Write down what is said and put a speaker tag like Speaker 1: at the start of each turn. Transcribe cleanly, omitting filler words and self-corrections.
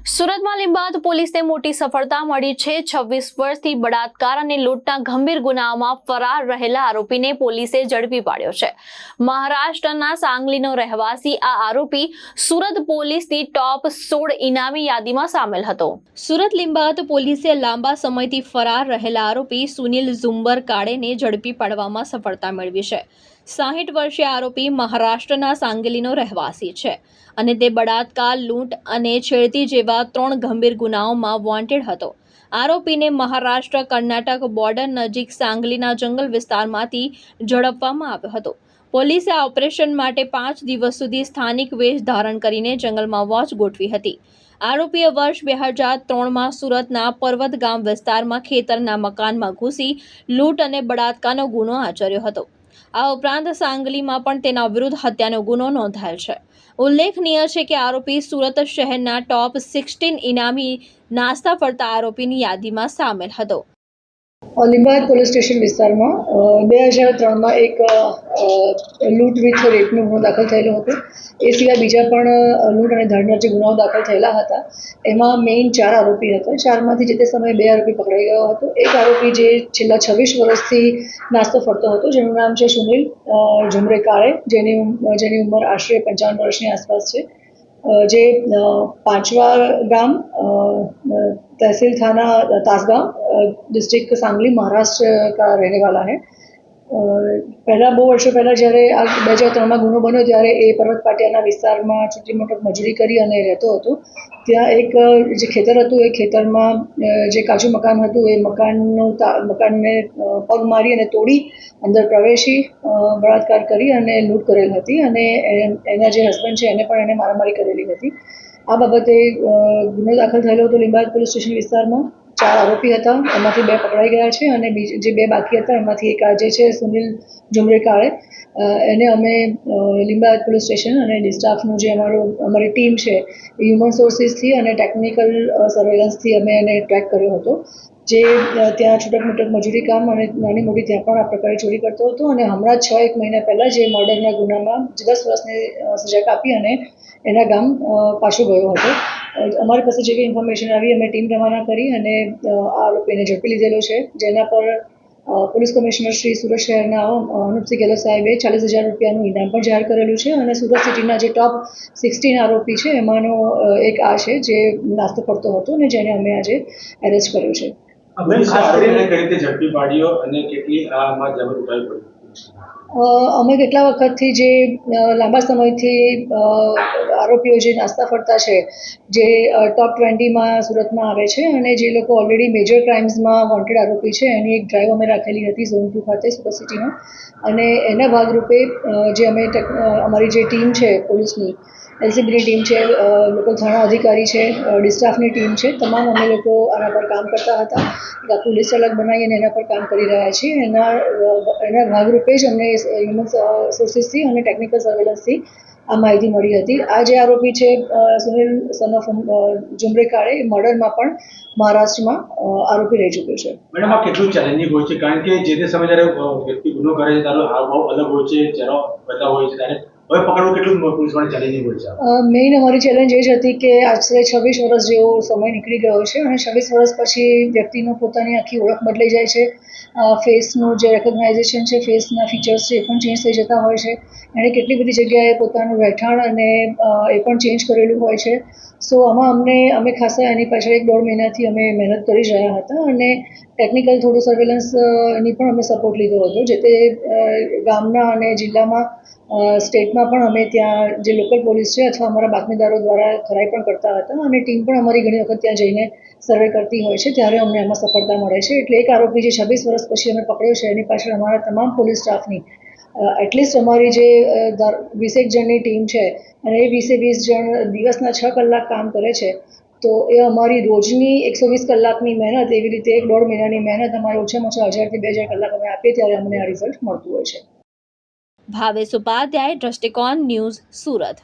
Speaker 1: સુરતમાં લીંબાદ પોલીસને મોટી સફળતા મળી છે। 26 વર્ષથી બળાત્કાર અને લૂંટના ગંભીર ગુનાઓમાં ફરાર રહેલા આરોપીને પોલીસે ઝડપી પાડ્યો છે। મહારાષ્ટ્રના સાંગલીનો રહેવાસી આ આરોપી સુરત પોલીસની ટોપ 16 ઇનામી યાદીમાં સામેલ હતો। સુરત લીંબાદ પોલીસે લાંબા સમયથી ફરાર રહેલા આરોપી સુનિલ ઝુંબર કાળેને ઝડપી પાડવામાં સફળતા મેળવી છે। 60 વર્ષીય આરોપી મહારાષ્ટ્રના સાંગલીનો રહેવાસી છે અને તે બળાત્કાર, લૂંટ અને છેડતી જેવા 3 ગંભીર ગુનાઓમાં વોન્ટેડ હતો। આરોપીને મહારાષ્ટ્ર કર્ણાટક બોર્ડર નજીક સાંગલીના જંગલ વિસ્તારમાંથી ઝડપવામાં આવ્યો હતો। પોલીસે આ ઓપરેશન માટે 5 દિવસ સુધી સ્થાનિક વેશ ધારણ કરીને જંગલમાં વોચ ગોઠવી હતી। આરોપીએ વર્ષ 2003માં સુરતના પર્વત ગામ વિસ્તારમાં ખેતરના મકાનમાં ઘૂસી લૂંટ અને બળાત્કારનો ગુનો આચર્યો હતો। આ ઉપરાંત સાંગલીમાં પણ તેના વિરુદ્ધ હત્યાનો ગુનો નોંધાયેલ છે। ઉલ્લેખનીય છે કે આરોપી સુરત શહેરના ટોપ 16 ઇનામી નાસ્તા ફરતા આરોપીની યાદીમાં સામેલ હતો।
Speaker 2: લીંબાદ પોલીસ સ્ટેશન વિસ્તારમાં 2003માં એક લૂંટ વિથ રેપનો ગુનો દાખલ થયેલો હતો। એ સિવાય બીજા પણ લૂંટ અને ધડના જે ગુનાઓ દાખલ થયેલા હતા એમાં મેઇન 4 આરોપી હતા। 4માંથી જે તે સમયે 2 આરોપી પકડાઈ ગયો હતો। એક આરોપી જે છેલ્લા 26 વર્ષથી નાસ્તો ફરતો હતો જેનું નામ છે સુનિલ ઝુંબરે કાળે, જેની ઉંમર આશરે 55 વર્ષની આસપાસ છે, જે પાંચવા ગામ तहसील थाना तासगांव डिस्ट्रिक्ट सांगली महाराष्ट्र का रहने वाला है। પહેલાં બહુ વર્ષો પહેલાં જ્યારે આ 2003માં ગુનો બન્યો ત્યારે એ પર્વત પાટિયાના વિસ્તારમાં છોટી મોટી મજૂરી કરી અને રહેતો હતો। ત્યાં એક જે ખેતર હતું એ ખેતરમાં જે કાચું મકાન હતું એ મકાનને પગ મારી અને તોડી અંદર પ્રવેશી બળાત્કાર કરી અને લૂંટ કરેલ હતી અને એના જે હસબન્ડ છે એને પણ એને મારામારી કરેલી હતી। આ બાબતે ગુનો દાખલ થયેલો હતો લીંબાદ પોલીસ સ્ટેશન વિસ્તારમાં। 4 આરોપી હતા, એમાંથી 2 પકડાઈ ગયા છે અને જે 2 બાકી હતા એમાંથી એક આજે છે સુનિલ ઝુંબરે કાળે, એને અમે લીંબાદ પોલીસ સ્ટેશન અને સ્ટાફનું જે અમારી ટીમ છે એ હ્યુમન સોર્સિસથી અને ટેકનિકલ સર્વેલન્સથી અમે એને ટ્રેક કર્યો હતો, જે ત્યાં છૂટક મૂટક મજૂરી કામ અને નાની મોટી ત્યાં પણ આ પ્રકારે ચોરી કરતો હતો અને હમણાં 6-1 મહિના પહેલાં જે મર્ડરના ગુનામાં 10 વર્ષની સજા કાપી અને એના ગામ પાછો ગયો હતો। અમારી પાસે જેવી ઇન્ફોર્મેશન આવી અમે ટીમ રવાના કરી અને આ આરોપીને ઝડપી લીધેલો છે, જેના પર પોલીસ કમિશનર શ્રી સુરત શહેરના અનુપસિંહ ગેહલોત સાહેબે 40,000 રૂપિયાનું ઇનામ પણ જાહેર કરેલું છે અને સુરત સિટીના જે ટોપ 16 આરોપી છે એમાંનો એક આ છે જે નાસ્તો કરતો હતો અને જેને અમે આજે એરેસ્ટ કર્યો છે। અમે કેટલા વખતથી જે લાંબા સમયથી આરોપીઓ જે નાસ્તા ફરતા છે જે ટોપ 20માં સુરતમાં આવે છે અને જે લોકો ઓલરેડી મેજર ક્રાઇમ્સમાં વોન્ટેડ આરોપી છે એની એક ડ્રાઈવ અમે રાખેલી હતી ઝોન 2 ખાતે સુરત સિટીમાં અને એના ભાગરૂપે જે અમે અમારી જે ટીમ છે પોલીસની એલસીબીની ટીમ છે, લોકલ થાણા અધિકારી છે, ડિસ્ટાફની ટીમ છે, તમામ અમે લોકો આના પર કામ કરતા હતા। આખું લિસ્ટ અલગ બનાવી અને એના પર કામ કરી રહ્યા છીએ। એના ભાગરૂપે જ અમને હ્યુમન સોર્સિસથી અને ટેકનિકલ સર્વેલન્સથી આ માહિતી મળી હતી। આ જે આરોપી છે સુનિલ સન ઓફ ઝુંબરે કાળે મર્ડરમાં પણ મહારાષ્ટ્રમાં આરોપી રહી ચૂક્યો છે।
Speaker 3: મેડમ, આ કેટલું ચેલેન્જિંગ હોય છે કારણ કે જે તે સમયે જ્યારે વ્યક્તિ ગુનો કરે છે ત્યારે હાવભાવ અલગ હોય છે, ચહેરો બદલાવ હોય છે, ત્યારે હવે પકડવું કેટલું પોલીસ માટે ચેલેન્જિંગ હોય છે?
Speaker 2: મેઇન અમારી ચેલેન્જ એ જ હતી કે આશરે 26 વર્ષ જેવો સમય નીકળી ગયો છે અને 26 વર્ષ પછી વ્યક્તિનો પોતાની આખી ઓળખ બદલાઈ જાય છે, ફેસનું જે રેકોગ્નાઇઝેશન છે, ફેસના ફીચર્સ છે એ પણ ચેન્જ થઈ જતા હોય છે। એણે કેટલી બધી જગ્યાએ પોતાનું રહેઠાણ અને એ પણ ચેન્જ કરેલું હોય છે। સો આમાં અમે ખાસા એની પાછળ 1-1.5 મહિનાથી અમે મહેનત કરી જ રહ્યા હતા અને ટેકનિકલ થોડું સર્વેલન્સની પણ અમે સપોર્ટ લીધો હતો, જે તે ગામના અને જિલ્લામાં સ્ટેટમાં પણ અમે ત્યાં જે લોકલ પોલીસ છે અથવા અમારા બાતમીદારો દ્વારા ખરાઈ પણ કરતા હતા અને ટીમ પણ અમારી ઘણી વખત ત્યાં જઈને સર્વે કરતી હોય છે, ત્યારે અમને એમાં સફળતા મળે છે। એટલે એક આરોપી જે 26 વર્ષ પછી અમે પકડ્યો છે એની પાછળ અમારા તમામ પોલીસ સ્ટાફની એટલીસ્ટ અમારી જે 20 જણની ટીમ છે અને એ 20 જણ દિવસના 6 કલાક કામ કરે છે, તો એ અમારી રોજની 120 કલાકની મહેનત, એવી રીતે 1-1.5 મહિનાની મહેનત અમારે ઓછામાં ઓછા 1000 થી 2000 કલાક અમે આપીએ ત્યારે અમને આ રિઝલ્ટ મળતું હોય છે।
Speaker 1: ભાવેશ ઉપાધ્યાય, દ્રષ્ટિકોણ ન્યૂઝ, સુરત।